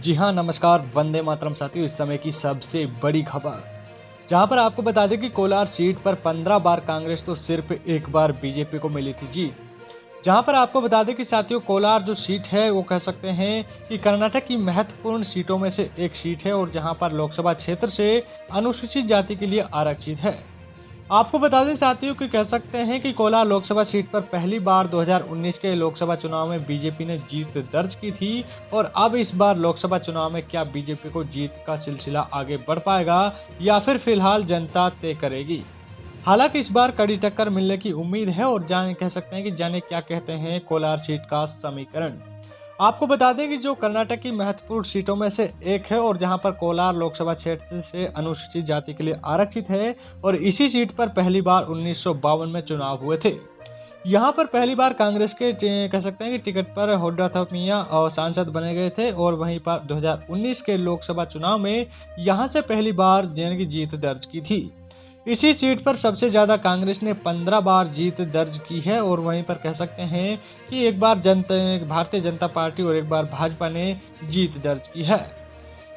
जी हाँ, नमस्कार। वंदे मातरम साथियों, इस समय की सबसे बड़ी खबर, जहां पर आपको बता दें कि कोलार सीट पर 15 बार कांग्रेस तो सिर्फ एक बार बीजेपी को मिली थी जीत। जहां पर आपको बता दें कि साथियों, कोलार जो सीट है वो कह सकते हैं कि कर्नाटक की महत्वपूर्ण सीटों में से एक सीट है और जहां पर लोकसभा क्षेत्र से अनुसूचित जाति के लिए आरक्षित है। आपको बता दें साथियों कि कह सकते हैं कि कोलार लोकसभा सीट पर पहली बार 2019 के लोकसभा चुनाव में बीजेपी ने जीत दर्ज की थी और अब इस बार लोकसभा चुनाव में क्या बीजेपी को जीत का सिलसिला आगे बढ़ पाएगा या फिर फिलहाल जनता तय करेगी। हालांकि इस बार कड़ी टक्कर मिलने की उम्मीद है और जाने कह सकते हैं कि जाने क्या कहते हैं कोलार सीट का समीकरण। आपको बता दें कि जो कर्नाटक की महत्वपूर्ण सीटों में से एक है और जहां पर कोलार लोकसभा क्षेत्र से अनुसूचित जाति के लिए आरक्षित है और इसी सीट पर पहली बार 1952 में चुनाव हुए थे। यहां पर पहली बार कांग्रेस के कह सकते हैं कि टिकट पर होड्डाथापिया और सांसद बने गए थे और वहीं पर 2019 के लोकसभा चुनाव में यहां से पहली बार जन की जीत दर्ज की थी। इसी सीट पर सबसे ज्यादा कांग्रेस ने 15 बार जीत दर्ज की है और वहीं पर कह सकते हैं कि एक बार भारतीय जनता पार्टी और एक बार भाजपा ने जीत दर्ज की है।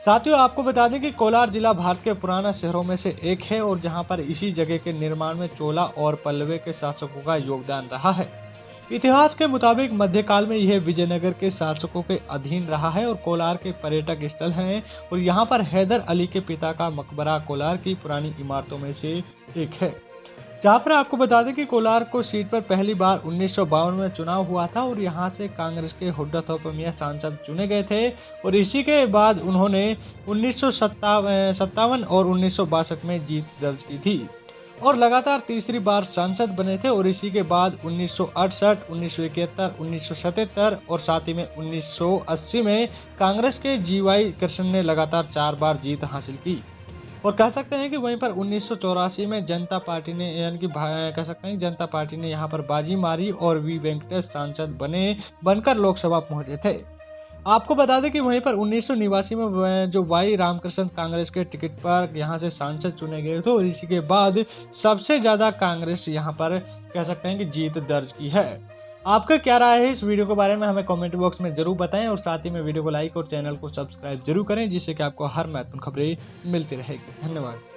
साथियों, आपको बता दें कि कोलार जिला भारत के पुराना शहरों में से एक है और जहां पर इसी जगह के निर्माण में चोला और पल्लवे के शासकों का योगदान रहा है। इतिहास के मुताबिक मध्यकाल में यह विजयनगर के शासकों के अधीन रहा है और कोलार के पर्यटक स्थल हैं और यहाँ पर हैदर अली के पिता का मकबरा कोलार की पुरानी इमारतों में से एक है। जहाँ पर आपको बता दें कि कोलार को सीट पर पहली बार 1952 में चुनाव हुआ था और यहाँ से कांग्रेस के होड्डाथापिया सांसद चुने गए थे और इसी के बाद उन्होंने 1957 और 1962 में जीत दर्ज की थी और लगातार तीसरी बार सांसद बने थे और इसी के बाद 1968, 1971, 1977 और साथ ही में 1980 में कांग्रेस के जीवाई कृष्ण ने लगातार 4 बार जीत हासिल की। और कह सकते हैं कि वहीं पर 1984 में जनता पार्टी ने यानी कि कह सकते हैं जनता पार्टी ने यहाँ पर बाजी मारी और वी वेंकटेश सांसद बनकर लोकसभा पहुंचे थे। आपको बता दें कि वहीं पर 1989 में जो वाई रामकृष्ण कांग्रेस के टिकट पर यहां से सांसद चुने गए थे और इसी के बाद सबसे ज्यादा कांग्रेस यहां पर कह सकते हैं कि जीत दर्ज की है। आपका क्या राय है इस वीडियो के बारे में, हमें कमेंट बॉक्स में जरूर बताएं और साथ ही में वीडियो को लाइक और चैनल को सब्सक्राइब जरूर करें जिससे कि आपको हर महत्वपूर्ण खबरें मिलती रहेगी। धन्यवाद।